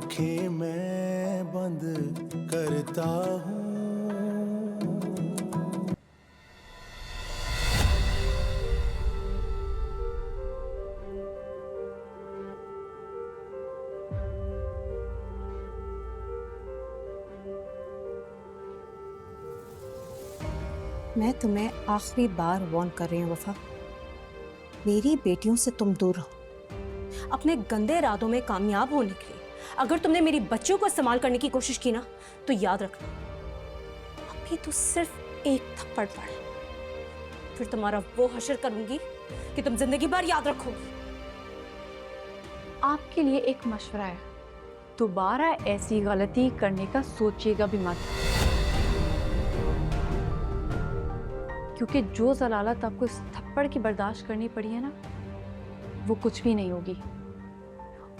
आंखें मैं बंद करता हूँ। मैं तुम्हें आखिरी बार वार्न कर रही हूँ वफा, मेरी बेटियों से तुम दूर रहो। अपने गंदे इरादों में कामयाब होने के लिए अगर तुमने मेरी बच्चियों को इस्तेमाल करने की कोशिश की ना, तो याद रखना अभी तो सिर्फ एक थप्पड़ पड़े, फिर तुम्हारा वो हश्र करूंगी कि तुम जिंदगी भर याद रखोगी। आपके लिए एक मशवरा है, दोबारा ऐसी गलती करने का सोचिएगा भी मत, क्योंकि जो जलालत आपको इस थप्पड़ की बर्दाश्त करनी पड़ी है ना, वो कुछ भी नहीं होगी।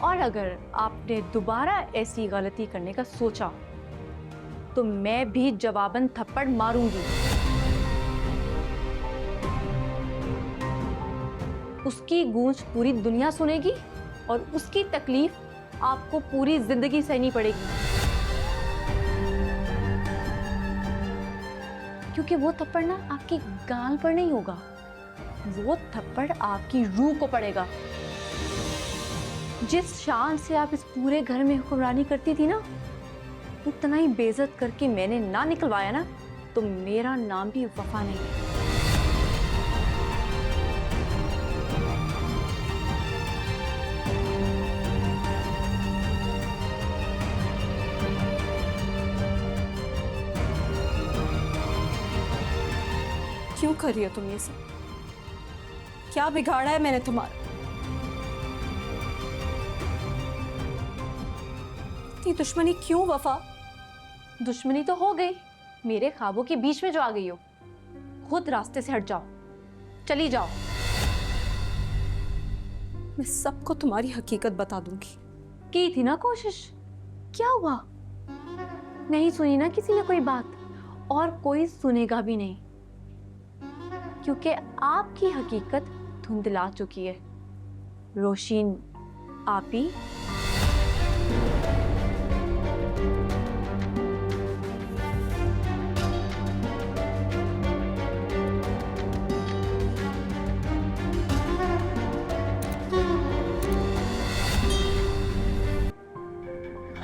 और अगर आपने दोबारा ऐसी गलती करने का सोचा तो मैं भी जवाबन थप्पड़ मारूंगी। उसकी गूंज पूरी दुनिया सुनेगी और उसकी तकलीफ आपको पूरी जिंदगी सहनी पड़ेगी, क्योंकि वो थप्पड़ ना आपकी गाल पर नहीं होगा, वो थप्पड़ आपकी रूह को पड़ेगा। जिस शान से आप इस पूरे घर में हुक्मरानी करती थी ना, उतना ही बेइज्जत करके मैंने ना निकलवाया ना, तो मेरा नाम भी वफा नहीं है। क्यों कर रही हो तुम ये सब? क्या बिगाड़ा है मैंने तुम्हारा? इतनी दुश्मनी क्यों वफा? दुश्मनी तो हो गई, मेरे ख्वाबों के बीच में जो आ गई हो। खुद रास्ते से हट जाओ, चली जाओ। मैं सबको तुम्हारी हकीकत बता दूंगी। की थी ना कोशिश, क्या हुआ? नहीं सुनी ना किसी ने कोई बात, और कोई सुनेगा भी नहीं, क्योंकि आपकी हकीकत धुंधला चुकी है। रोशीन आप ही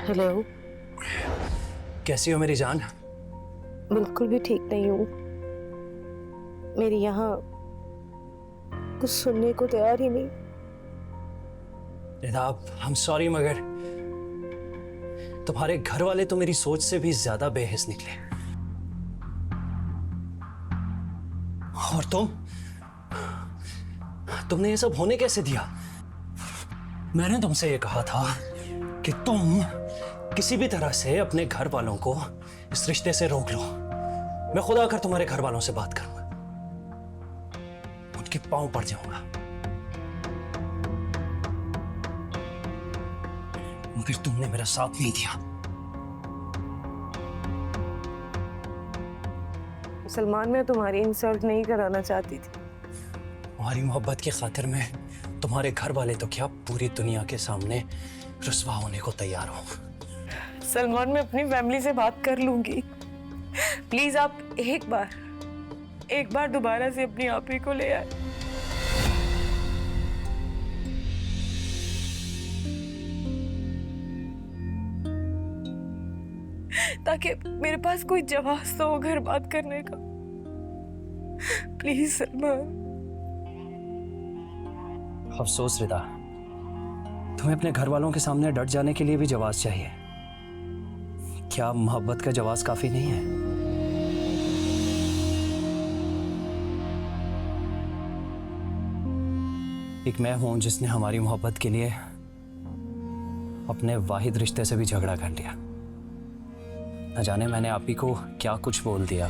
हेलो, कैसी हो मेरी जान? बिल्कुल भी ठीक नहीं हूँ। मेरी यहाँ कुछ सुनने को तैयार ही नहीं। निदाब, I'm sorry, मगर तुम्हारे घर वाले तो मेरी सोच से भी ज्यादा बेहिस निकले। और तुमने ये सब होने कैसे दिया? मैंने तुमसे ये कहा था कि तुम किसी भी तरह से अपने घर वालों को इस रिश्ते से रोक लो। मैं खुद आकर तुम्हारे घर वालों से बात करूंगा, उनके पांव पड़ जाऊंगा, मगर तुमने मेरा साथ नहीं दिया। सलमान, मैं तुम्हारी इंसल्ट नहीं कराना चाहती थी। तुम्हारी मोहब्बत की खातिर मैं तुम्हारे घर वाले तो क्या, पूरी दुनिया के सामने रुस्वा होने को तैयार हो। सलमान, मैं अपनी फैमिली से बात कर लूंगी। प्लीज आप एक बार दोबारा से अपनी आप ही को ले आए। ताकि मेरे पास कोई जवाब तो हो घर बात करने का। प्लीज सलमान। अफसोस रिदा, तुम्हें अपने घर वालों के सामने डट जाने के लिए भी जवाब चाहिए। क्या मोहब्बत का जवाब काफी नहीं है? एक मैं हूं जिसने हमारी मोहब्बत के लिए अपने वाहिद रिश्ते से भी झगड़ा कर लिया। न जाने मैंने आप ही को क्या कुछ बोल दिया।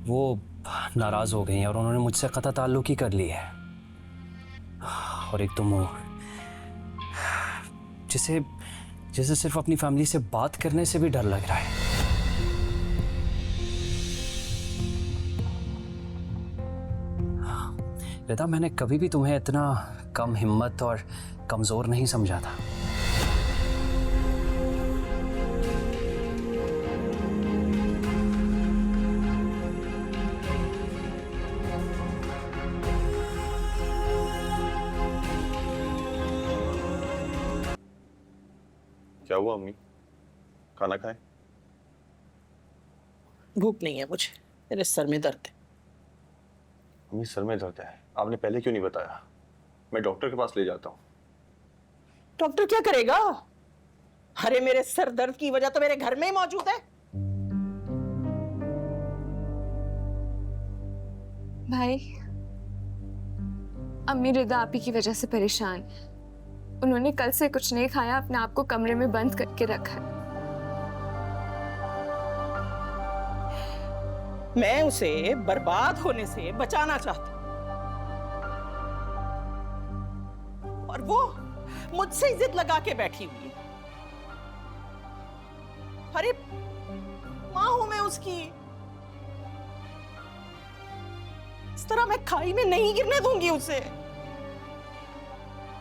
वो नाराज हो गई हैं और उन्होंने मुझसे कतई ताल्लुक ही कर ली है। और एक तुम हो जिसे सिर्फ अपनी फैमिली से बात करने से भी डर लग रहा है। रिदा, मैंने कभी भी तुम्हें इतना कम हिम्मत और कमज़ोर नहीं समझा था। क्या हुआ अम्मी? खाना खाएं? भूख नहीं है मुझे, मेरे सर में दर्द है। अम्मी सर में दर्द है, आपने पहले क्यों नहीं बताया? मैं डॉक्टर के पास ले जाता हूँ। डॉक्टर क्या करेगा? अरे मेरे सर दर्द की वजह तो मेरे घर में ही मौजूद है। भाई, अम्मी रिदा आपी की वजह से परेशान है। उन्होंने कल से कुछ नहीं खाया, अपने आप को कमरे में बंद करके रखा है। मैं उसे बर्बाद होने से बचाना चाहती हूँ, और वो मुझसे जिद लगा के बैठी हुई है। अरे माँ हूं मैं उसकी, इस तरह मैं खाई में नहीं गिरने दूंगी उसे।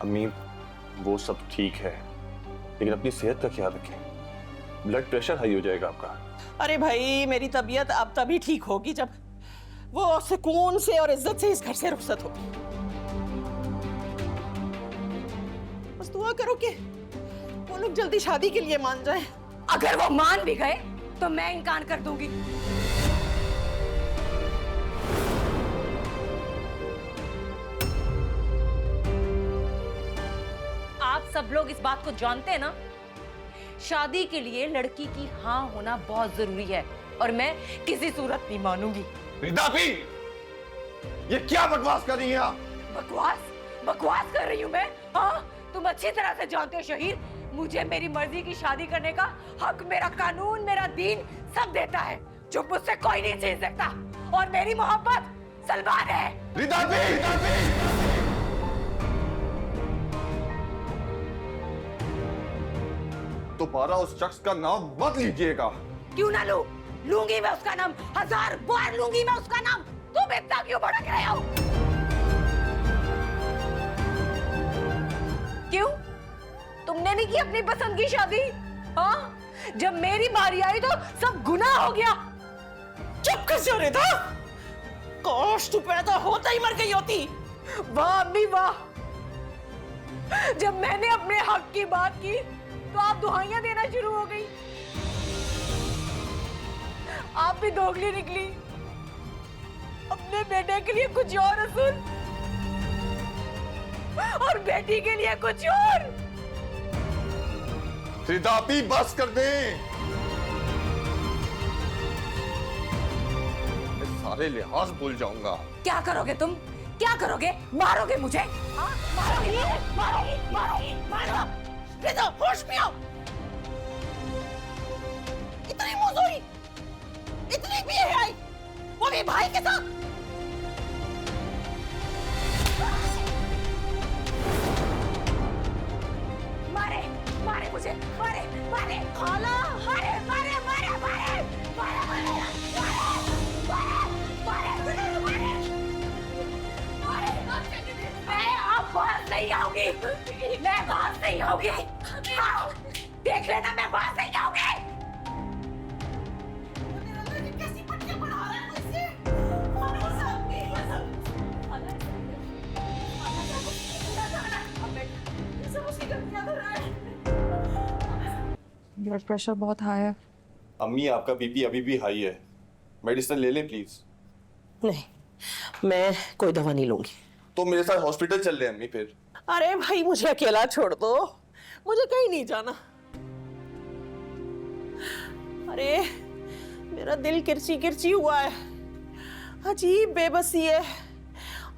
अम्मी वो सब ठीक है, लेकिन अपनी सेहत का ख्याल रखें, ब्लड प्रेशर हाई हो जाएगा आपका। अरे भाई, मेरी तबीयत अब तभी ठीक होगी जब वो सुकून से और इज्जत से इस घर से रुखसत होगी। बस दुआ करो कि वो लोग जल्दी शादी के लिए मान जाएं। अगर वो मान भी गए तो मैं इनकार कर दूंगी। आप सब लोग इस बात को जानते हैं ना, शादी के लिए लड़की की हाँ होना बहुत जरूरी है, और मैं किसी सूरत नहीं मानूंगी। रिदा भी, ये क्या बकवास कर रही हैं आप? बकवास कर रही हूँ मैं? हाँ, तुम अच्छी तरह से जानते हो शहीद, मुझे मेरी मर्जी की शादी करने का हक मेरा कानून, मेरा दीन सब देता है, जो मुझसे कोई नहीं छीन सकता। और मेरी मोहब्बत सलमान है। रिदा भी, दोबारा उस शख्स का नाम मत लीजिएगा। क्यों ना लूंगी मैं उसका नाम, 1000 बार लूंगी मैं उसका नाम। तुम इतना क्यों भड़क रहे हो? क्यों? तुमने नहीं की अपनी पसंद की शादी? हाँ, जब मेरी बारी आई तो सब गुनाह हो गया। चुप कर जा रिदा, काश तू पैदा होता ही मर गई होती। वाह अम्मी वाह, जब मैंने अपने हक की बात की तो आप दुहाइयां देना शुरू हो गई। आप भी दोगली निकली, अपने बेटे के लिए कुछ और असूल और बेटी के लिए कुछ और। रिदा भी बस कर दे, मैं सारे लिहाज भूल जाऊंगा। क्या करोगे तुम? क्या करोगे? मारोगे मुझे? हाँ? मारो। रिदा, होश में आओ। इतनी मुंहजोरी, इतनी बेहयाई, वो भी भाई के साथ। मारे मुझे, मारे खाला, मारे मैं अब बाहर नहीं आऊंगी, मैं बाहर नहीं आऊंगी। देख लेना, मैं बाहर नहीं आऊंगी। कैसी पट्टियां पढ़ा रहा है मुझसे? ब्लड प्रेशर बहुत हाई है। अम्मी आपका बीपी अभी भी हाई है, मेडिसिन ले लें प्लीज। नहीं, मैं कोई दवा नहीं लूंगी। तो मेरे साथ हॉस्पिटल चल रहे हैं अम्मी फिर। अरे भाई, मुझे अकेला छोड़ दो, मुझे कहीं नहीं जाना। अरे मेरा दिल किरची किरची हुआ है, अजीब बेबसी है।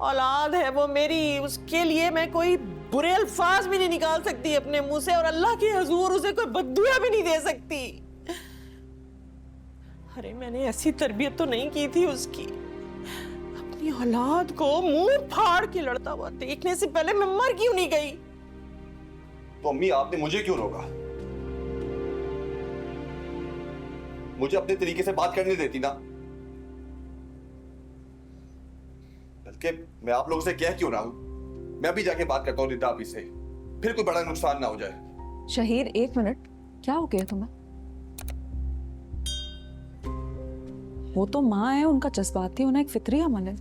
औलाद है वो मेरी, उसके लिए मैं कोई बुरे अल्फाज भी नहीं निकाल सकती अपने मुंह से, और अल्लाह के हुजूर उसे कोई बद्दुआ भी नहीं दे सकती। अरे मैंने ऐसी तरबियत तो नहीं की थी उसकी। अपनी औलाद को मुंह फाड़ के लड़ता हुआ देखने से पहले मैं मर क्यों नहीं गई? तो अम्मी आपने मुझे क्यों रोका? मुझे अपने तरीके से बात करने देती ना। बल्कि मैं आप लोगों से कह क्यों रहा हूं, मैं अभी जाके बात करता हूँ रिदा अभी से, फिर कोई बड़ा नुकसान ना हो जाए। शहीर, एक मिनट, क्या हो गया तुम्हें? वो तो माँ है, उनका जज्बाती होना एक फितरी अमल है,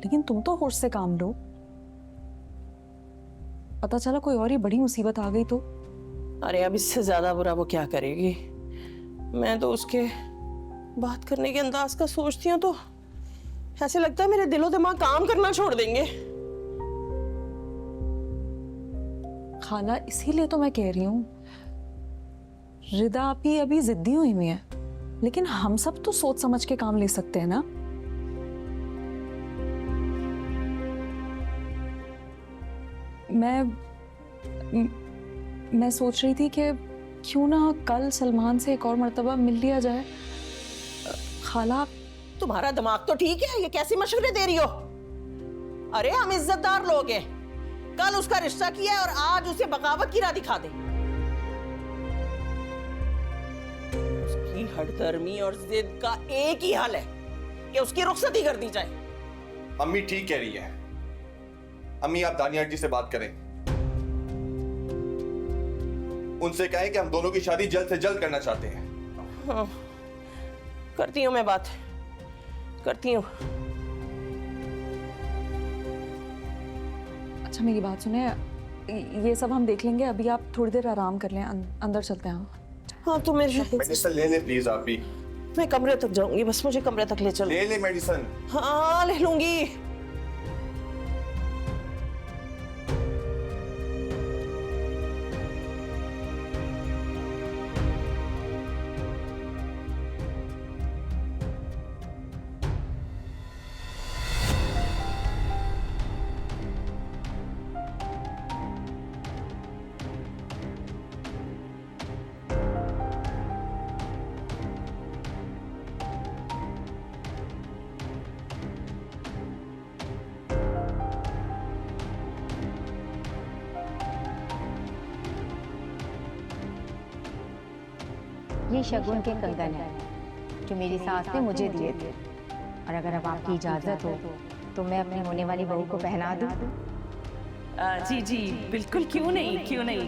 लेकिन तुम तो होश से काम लो। पता चला कोई और ही बड़ी मुसीबत आ गई तो? अरे अब इससे ज्यादा बुरा वो क्या करेगी। मैं तो उसके बात करने के अंदाज का सोचती हूँ तो ऐसे लगता है मेरे दिलो दिमाग काम करना छोड़ देंगे। खाला, इसीलिए तो मैं कह रही हूँ, रिदा आपी अभी जिद्दी हुई हुई है, लेकिन हम सब तो सोच समझ के काम ले सकते हैं ना। मैं सोच रही थी कि क्यों ना कल सलमान से एक और मर्तबा मिल लिया जाए। खाला, तुम्हारा दिमाग तो ठीक है, ये कैसी मशवरे दे रही हो? अरे हम इज्जतदार लोग हैं, कल उसका रिश्ता किया है और आज उसे बगावत की राह दिखा दे। उसकी हठधर्मी और जिद का एक ही हल है कि उसकी रुखसती कर दी जाए। अम्मी ठीक कह रही है। अम्मी आप दानियार जी से बात करें, उनसे कहें कि हम दोनों की शादी जल्द से जल्द करना चाहते हैं। हाँ, करती हूँ मैं बात, करती हूँ। अच्छा मेरी बात सुने, ये सब हम देख लेंगे, अभी आप थोड़ी देर आराम कर लें, अंदर चलते हैं। हाँ तो मेरे मेडिसिन ले ले प्लीज आप भी। मैं कमरे तक जाऊंगी, बस मुझे कमरे तक ले चलो। ले ले मेडिसिन। हाँ ले लूंगी। ये शगुन के कंगन है जो मेरी सास ने मुझे दिए थे, और अगर अब आपकी इजाजत हो तो मैं अपनी होने वाली बहू को पहना दूं। जी जी बिल्कुल, क्यों नहीं, क्यों नहीं।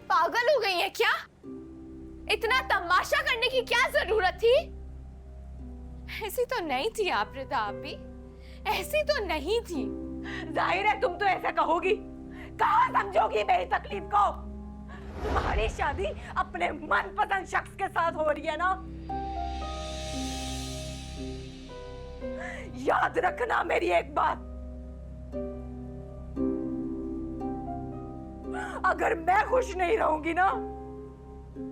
पागल हो गई है क्या? इतना तमाशा करने की क्या जरूरत थी? ऐसी तो नहीं थी आप रिदा आपी, ऐसी तो नहीं थी। जाहिर है तुम तो ऐसा कहोगी, कहाँ समझोगी मेरी तकलीफ को? तुम्हारी शादी अपने मनपसंद शख्स के साथ हो रही है ना। याद रखना मेरी एक बात, अगर मैं खुश नहीं रहूंगी ना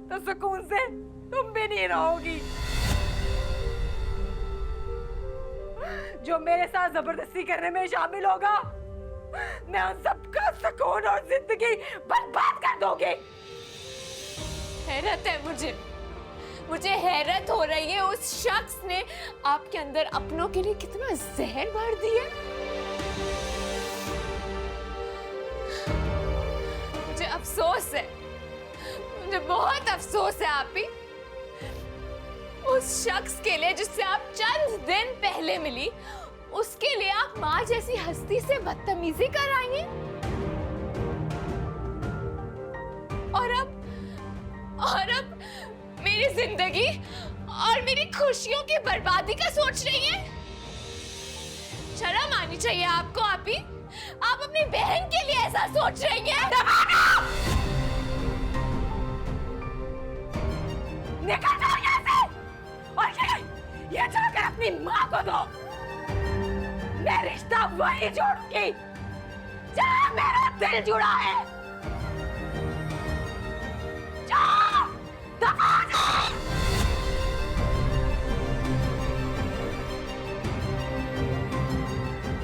तो सुकून से तुम भी नहीं रहोगी। जो मेरे साथ जबरदस्ती करने में शामिल होगा, मैं उन सबका सुकून और जिंदगी बर्बाद कर दूंगी। हैरत है मुझे हैरत हो रही है, उस शख्स ने आपके अंदर अपनों के लिए कितना जहर भर दिया। मुझे अफसोस है, मुझे बहुत अफसोस है आप ही, उस शख्स के लिए जिससे आप चंद दिन पहले मिली, उसके लिए आप माँ जैसी हस्ती से बदतमीजी कर आई हैं। और अब मेरी जिंदगी और मेरी खुशियों की बर्बादी का सोच रही हैं। शर्म आनी चाहिए आपको आप ही, आप अपनी बहन के लिए ऐसा सोच रही हैं। निकल जाओ यहाँ से, और ये जाकर अपनी माँ को दो। मैं रिश्ता वही जोड़ूंगी जहाँ मेरा दिल जुड़ा है।